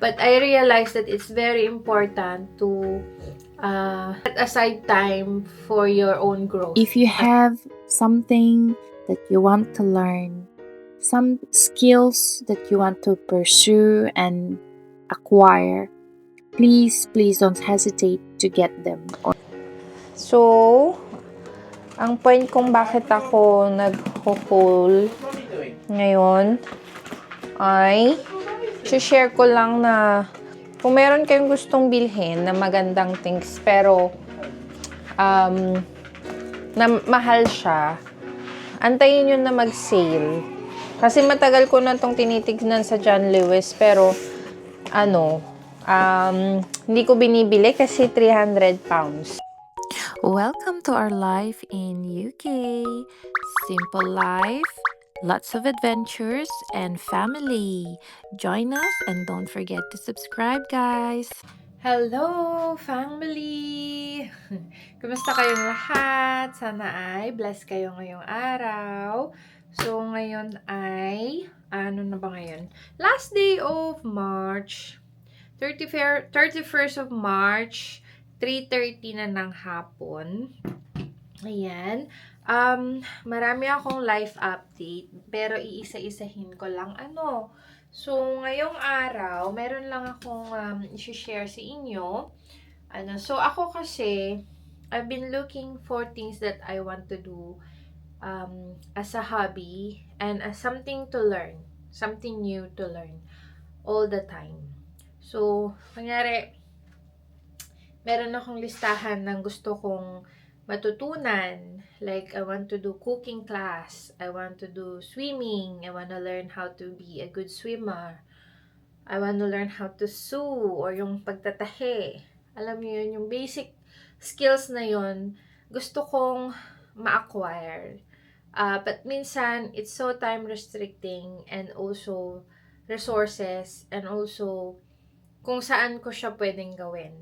But I realized that it's very important to set aside time for your own growth. If you have something that you want to learn, some skills that you want to pursue and acquire, please don't hesitate to get them. So, ang point kung bakit ako nag-haul ngayon ay share ko lang na kung meron kayong gustong bilhin na magandang things pero na mahal siya, antayin nyo na mag-sale. Kasi matagal ko na itong tinitignan sa John Lewis pero hindi ko binibili kasi 300 pounds. Welcome to our life in UK. Simple life, lots of adventures, and family. Join us and don't forget to subscribe, guys. Hello, family! Kumusta kayong lahat? Sana ay blessed kayo ngayong araw. So, ngayon ay, ano na ba ngayon? Last day of March, 31st of March, 3:30 na ng hapon. Ayan. Marami akong life update, pero iisa-isahin ko lang So, ngayong araw, meron lang akong i-share sa inyo. So, ako kasi, I've been looking for things that I want to do as a hobby and as something to learn. Something new to learn all the time. So, kunyari, meron akong listahan ng gusto kong matutunan. Like, I want to do cooking class. I want to do swimming. I want to learn how to be a good swimmer. I want to learn how to sew or yung pagtatahe. Alam niyo yun, yung basic skills na yun, gusto kong ma-acquire. But minsan, it's so time restricting and also resources and also kung saan ko siya pwedeng gawin.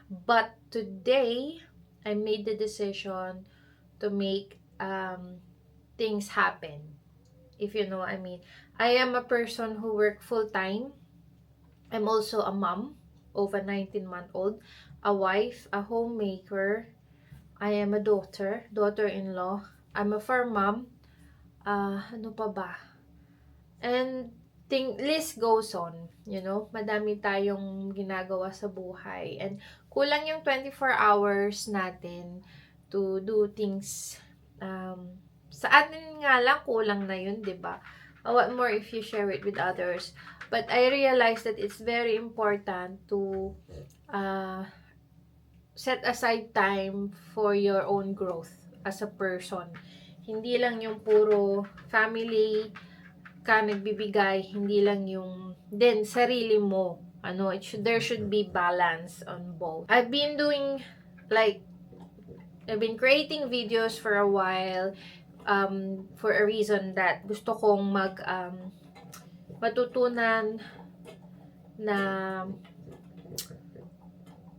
But today, I made the decision to make things happen. If you know what I mean. I am a person who work full-time. I'm also a mom of a 19-month-old, a wife, a homemaker. I am a daughter-in-law. I'm a farm mom. Ano pa ba? And list goes on, madami tayong ginagawa sa buhay. And kulang yung 24 hours natin to do things. Sa atin nga lang, kulang na yun, diba? What more if you share it with others? But I realized that it's very important to set aside time for your own growth as a person. Hindi lang yung puro family ka nagbibigay, hindi lang yung sarili mo. There should be balance on both. I've been creating videos for a while for a reason that gusto kong matutunan na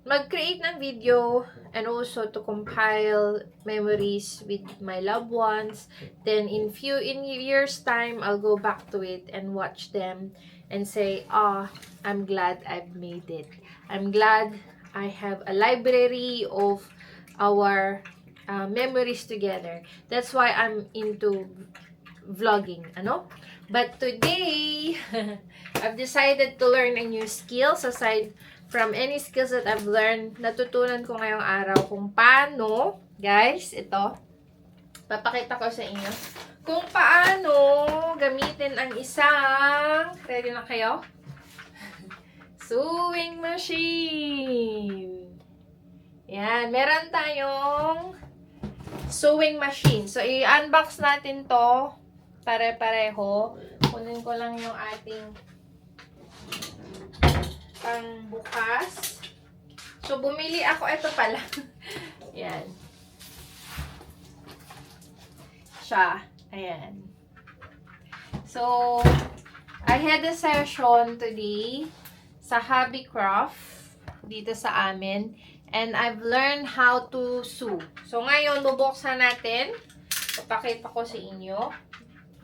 mag-create ng video and also to compile memories with my loved ones. Then in years time, I'll go back to it and watch them and say, I'm glad I've made it. I'm glad I have a library of our memories together. That's why I'm into vlogging, But today, I've decided to learn a new skills aside from any skills that I've learned. Natutunan ko ngayong araw kung paano, guys, ito, papakita ko sa inyo, kung paano gamitin ang isang, ready na kayo? Sewing machine. Yan, meron tayong sewing machine. So, i-unbox natin to, pare-pareho. Kunin ko lang yung ating pangbukas. So, bumili ako. Ito pala. Yan. Siya. Ayan. So, I had a session today sa Hobby Craft dito sa amin. And I've learned how to sew. So, ngayon, bubuksan natin. Papakita ko sa inyo.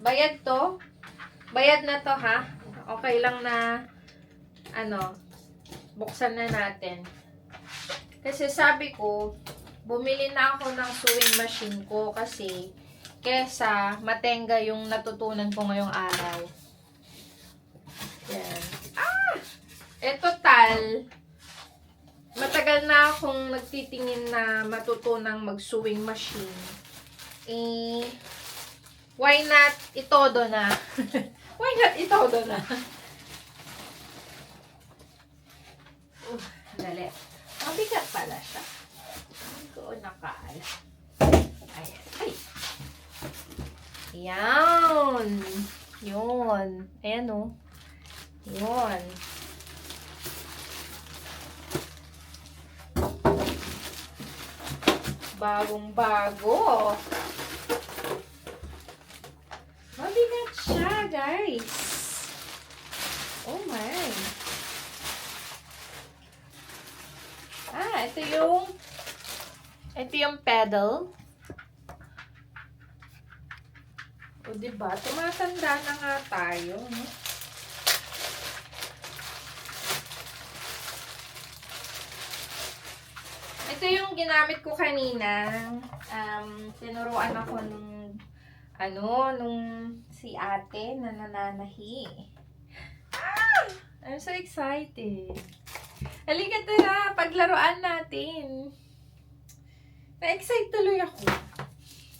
Bayad to. Bayad na to, ha? Okay lang na, buksan na natin. Kasi sabi ko, bumili na ako ng sewing machine ko kasi kesa matenga yung natutunan ko ngayong araw. Yan. Total, matagal na akong nagtitingin na matutunang mag-sewing machine. Why not itodo na? Why not itodo na? Dali. Mabigat pala siya. Hindi ko nakaala. Ayan. Ay! Yan. Yun. Ayan o. Yun. Bagong-bago. Mabigat siya, guys. Oh my. Ito yung pedal. O, diba? Tumatanda na nga tayo, no? Ito yung ginamit ko kanina. Tinuruan ako nung si ate na nananahi. I'm so excited. Halika tara, paglaruan natin. Na-excite tuloy ako.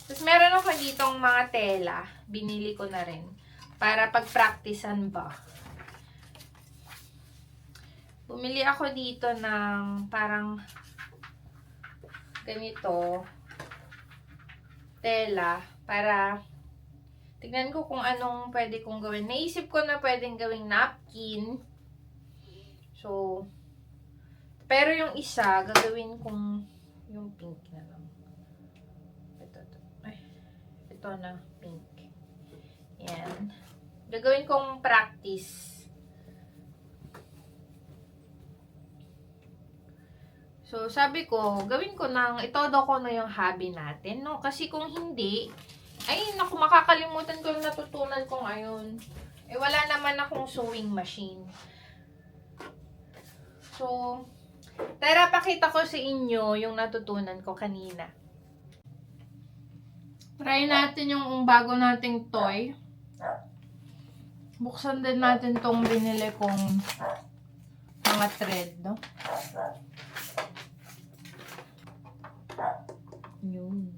Tapos meron ako ditong mga tela. Binili ko na rin. Para pag-practicean ba. Bumili ako dito ng parang ganito. Tela. Para tignan ko kung anong pwede kong gawin. Naisip ko na pwedeng gawing napkin. So, pero yung isa, gagawin kong yung pink na lang. Ito na, pink. Yan. Gagawin kong practice. So, sabi ko, gawin ko itodo ko na yung hobby natin, no? Kasi kung hindi, ay, naku, makakalimutan ko yung natutunan ko ngayon. Wala naman akong sewing machine. So, tara, pakita ko sa inyo yung natutunan ko kanina. Try natin yung bago nating toy. Buksan din natin tong binili kong mga thread, no? Yun.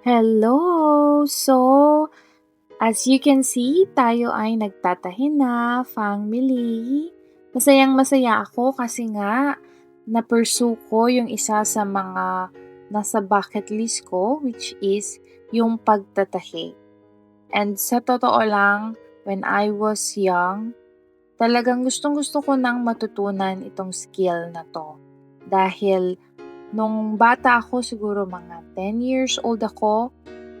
Hello! So, as you can see, tayo ay nagtatahi na, family. Masayang-masaya ako kasi nga, na-pursue ko yung isa sa mga nasa bucket list ko, which is yung pagtatahi. And sa totoo lang, when I was young, talagang gustong-gusto ko nang matutunan itong skill na to. Dahil nung bata ako, siguro mga 10 years old ako,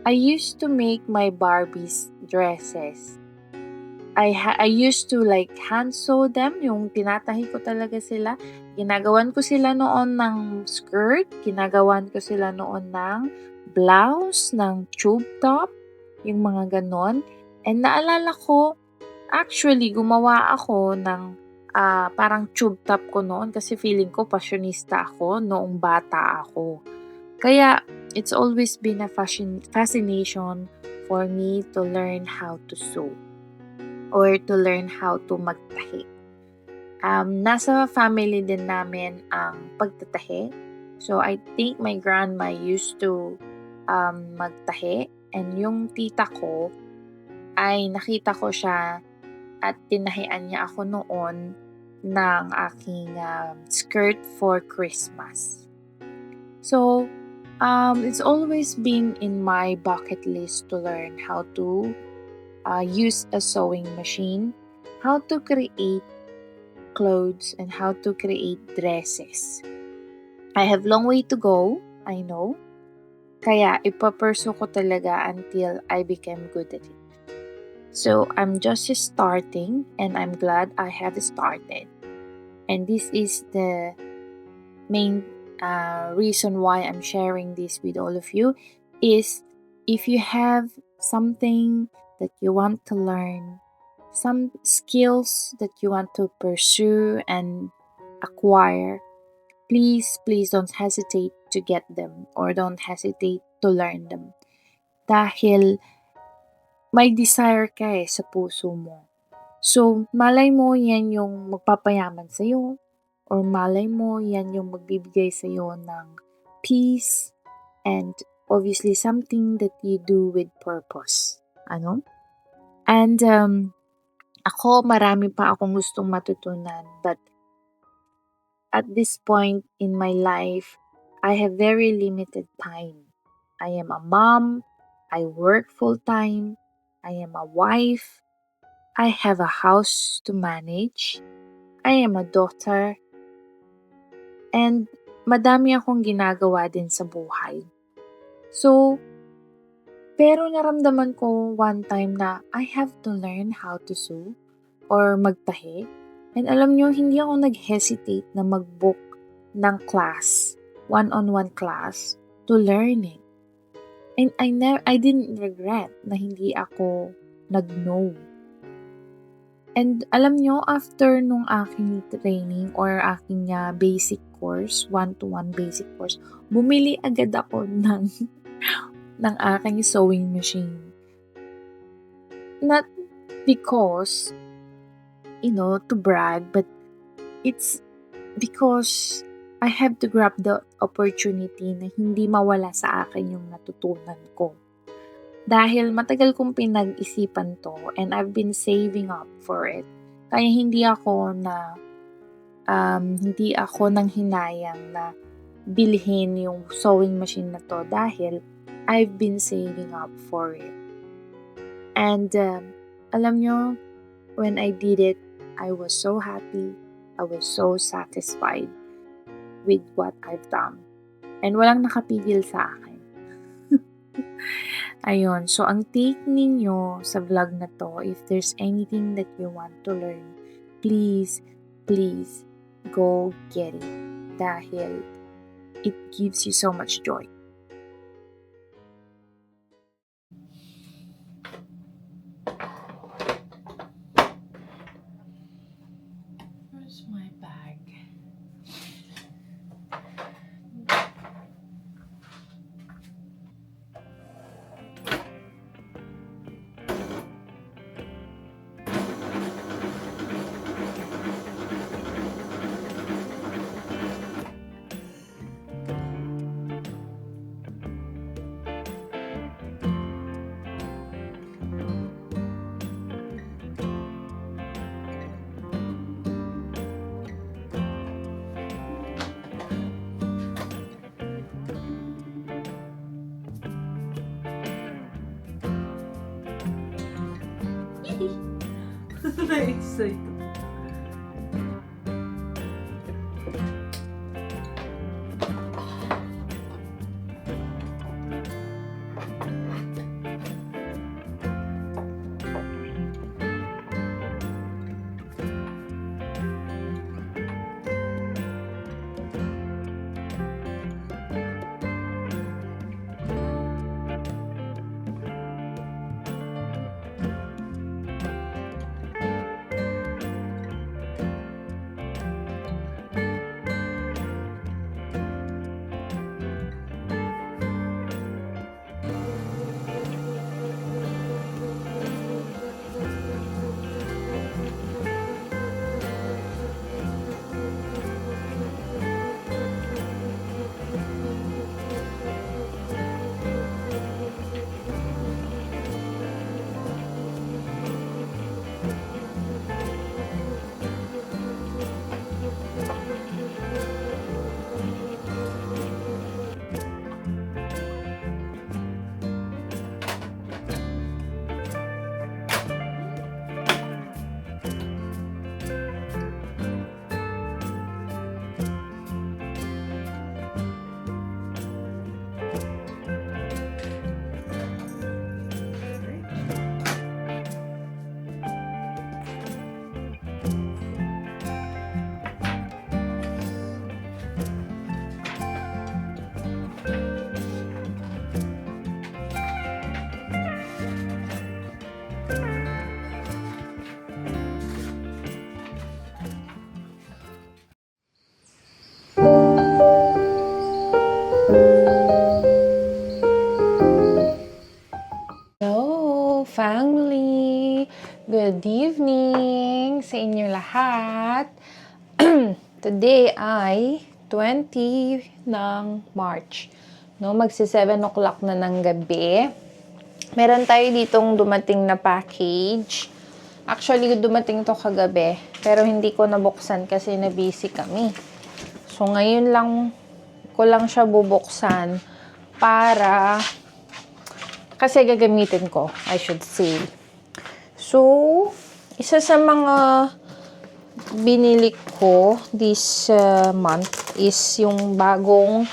I used to make my Barbies dresses. I used to like hand sew them, yung tinatahi ko talaga sila. Ginagawan ko sila noon ng skirt, ginagawan ko sila noon ng blouse, ng tube top, yung mga ganon. And naalala ko, actually gumawa ako ng parang tube top ko noon kasi feeling ko fashionista ako noong bata ako. Kaya it's always been a fascination for me to learn how to sew or to learn how to magtahi. Nasa family din namin ang pagtatahi. So I think my grandma used to magtahi, and yung tita ko ay nakita ko siya at tinahian niya ako noon ng aking skirt for Christmas. So, it's always been in my bucket list to learn how to use a sewing machine, how to create clothes, and how to create dresses. I have long way to go, I know. Kaya ipapursue ko talaga until I became good at it. So, I'm just starting and I'm glad I have started. And this is the main reason why I'm sharing this with all of you is if you have something that you want to learn, some skills that you want to pursue and acquire, please don't hesitate to get them or don't hesitate to learn them. Dahil may desire ka sa puso mo. So, malay mo yan yung magpapayaman sa'yo or malay mo yan yung magbibigay sa'yo ng peace and obviously something that you do with purpose. Ano? And ako, marami pa akong gustong matutunan but at this point in my life, I have very limited time. I am a mom, I work full-time, I am a wife, I have a house to manage, I am a daughter, and madami akong ginagawa din sa buhay. So, pero naramdaman ko one time na I have to learn how to sew or magtahi. And alam nyo, hindi ako nag-hesitate na mag-book ng class, one-on-one class, to learn it. And I didn't regret na hindi ako nag-know. And alam nyo, after nung aking training or aking basic course, one-to-one basic course, bumili agad ako ng aking sewing machine. Not because, to brag, but it's because I have to grab the opportunity na hindi mawala sa akin yung natutunan ko. Dahil matagal kong pinag-isipan to and I've been saving up for it. Kaya hindi ako nang hinayang na bilhin yung sewing machine na to dahil I've been saving up for it. And alam nyo, when I did it, I was so happy. I was so satisfied with what I've done. And walang nakapigil sa akin. Ayun, so ang take ninyo sa vlog na to, if there's anything that you want to learn, please go get it. Dahil it gives you so much joy. Where's my bag? Na-excite. lahat. Today ay 20 ng March. No, magsi 7 o'clock na ng gabi. Meron tayo ditong dumating na package. Actually, dumating to kagabi. Pero hindi ko nabuksan kasi na-busy kami. So, ngayon lang ko lang siya bubuksan para kasi gagamitin ko, I should say. So, isa sa mga binili ko this month is yung bagong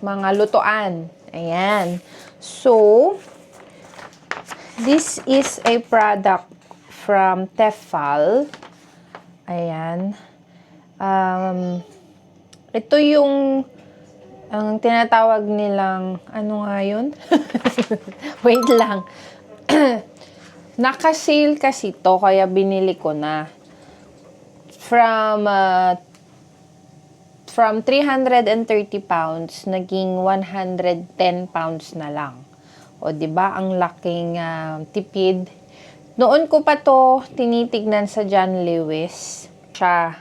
mga lutuan. Ayan. So, this is a product from Tefal. Ayan. Ito yung ang tinatawag nilang, ano nga yun? Wait lang. Naka-sale kasi to, kaya binili ko na. From 330 pounds, naging 110 pounds na lang. O, diba? Ang laking tipid. Noon ko pa to tinitignan sa John Lewis. Siya,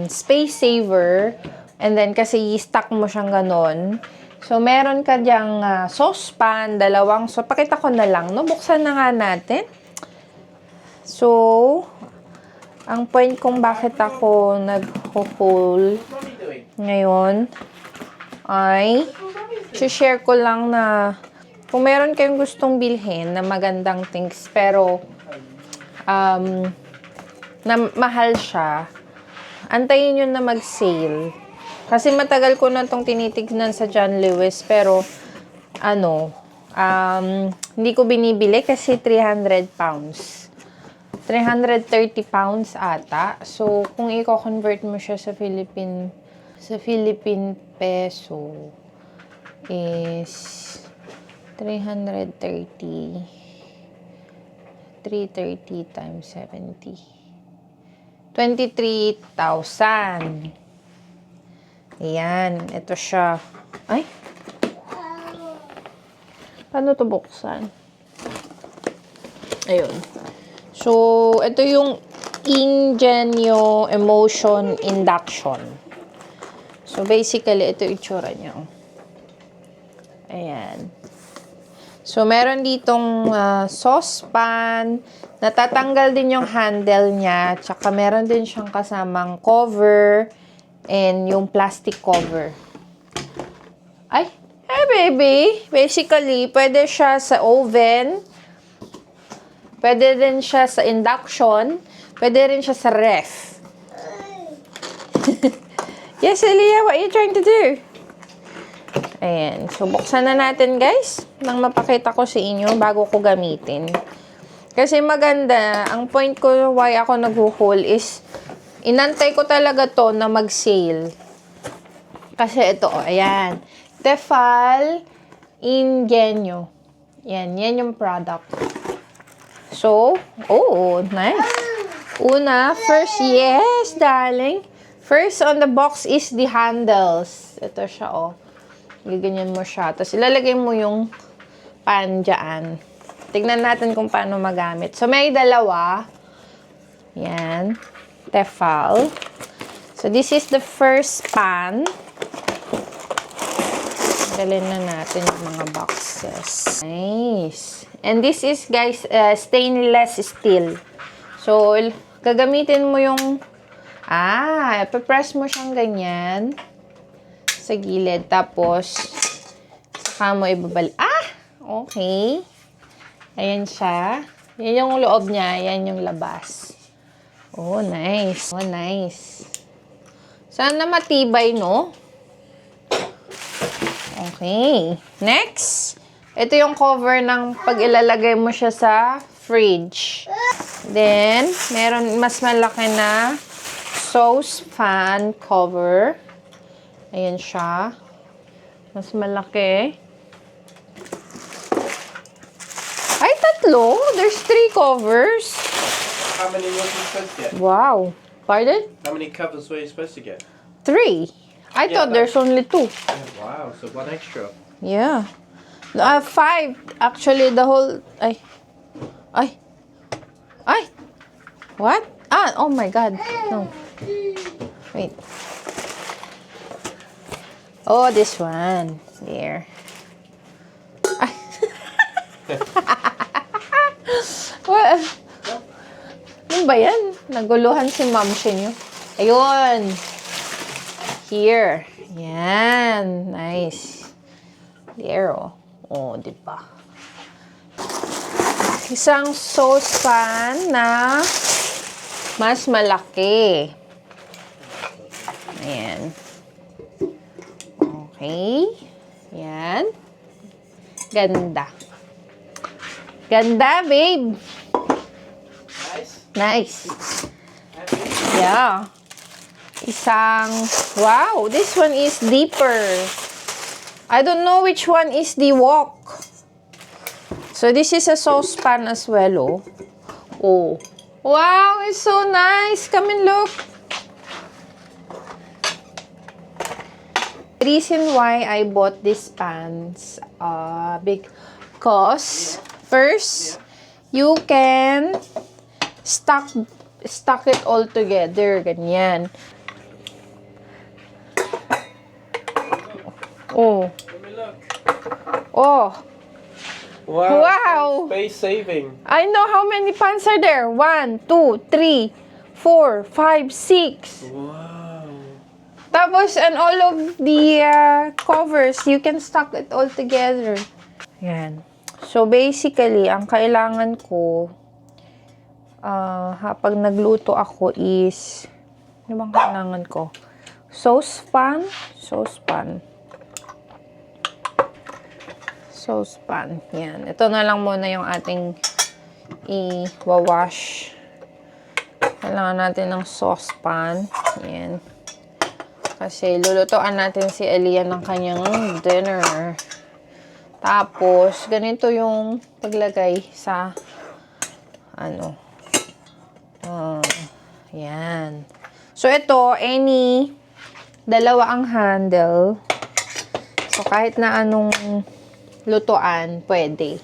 space saver. And then, kasi i-stack mo siyang ganon. So, meron ka diyang saucepan, dalawang. So, pakita ko na lang, no? Buksan na nga natin. So, ang point kung bakit ako nag-haul ngayon ay share ko lang na kung meron kayong gustong bilhin na magandang things pero na mahal siya, antayin nyo na mag-sale. Kasi matagal ko na itong tinitignan sa John Lewis, pero, hindi ko binibili kasi 300 pounds. 330 pounds ata. So, kung i-convert mo siya sa Philippine peso, is 330 times 70. 23,000. Ayan, ito siya. Ay! Paano ito buksan? Ayun. So, ito yung Ingenio Emotion Induction. So, basically, ito yung itsura niya. Ayan. So, meron ditong saucepan. Natatanggal din yung handle niya. Tsaka meron din siyang kasamang cover. And yung plastic cover. Ay! Hey, baby! Basically, pwede siya sa oven. Pwede din siya sa induction. Pwede rin siya sa ref. Yes, Elia, what are you trying to do? Ayan. So, buksan na natin, guys. Nang mapakita ko sa inyo bago ko gamitin. Kasi maganda. Ang point ko why ako nag-haul is inantay ko talaga to na mag-sale. Kasi ito, ayan. Tefal Ingenio. Yan yung product. So, nice. First, yes, darling. First on the box is the handles. Ito siya, Gaganyan mo siya. Tapos, ilalagay mo yung pan dyan. Tignan natin kung paano magamit. So, may dalawa. Yan. Tefal. So, this is the first pan. Dalhin na natin yung mga boxes. Nice. And this is, guys, stainless steel. So, gagamitin mo yung ipapress mo siyang ganyan sa gilid. Tapos, saka mo ibabalik. Okay. Ayan siya. Yan yung loob niya. Yan yung labas. Oh, nice. Oh, nice. Sana matibay, no? Okay. Next. Ito yung cover ng pag ilalagay mo siya sa fridge. Then, meron mas malaki na saucepan cover. Ayan siya. Mas malaki. Ay, tatlo? There's 3 covers. How many was you supposed to get? Wow. Pardon? How many covers were you supposed to get? 3. I thought there's only 2. Oh, wow, so one extra. Yeah. 5. Actually, the whole... Ay. What? Ah, oh my God. No. Wait. Oh, this one. There. Ay. What? Ano ba yan? Naguluhan si Ma'am Shin yun. Ayun. Here. Yan. Nice. There, oh. Oh, diba? Isang saucepan na mas malaki. Ayan. Okay. Yan. Ganda. Ganda, babe. Nice. Nice. Happy? Yeah. Isang, wow, this one is deeper. I don't know which one is the wok. So, this is a saucepan as well, oh. Oh. Wow, it's so nice. Come and look. The reason why I bought these pans, because first, you can stack it all together. Ganyan. Oh. Let me look. Oh. Wow. Wow. Space saving. I know how many pans are there. 1, 2, 3, 4, 5, 6. Wow. Tapos, and all of the covers, you can stack it all together. Yan. So, basically, ang kailangan ko, pag nagluto ako is, ano bang kailangan ko? Saucepan. Yan. Ito na lang muna yung ating i-wash. Kailangan natin ng saucepan. Yan. Kasi lulutuan natin si Aliyah ng kanyang dinner. Tapos, ganito yung paglagay sa yan. So, ito, dalawa ang handle. So, kahit na anong lutuan, pwede.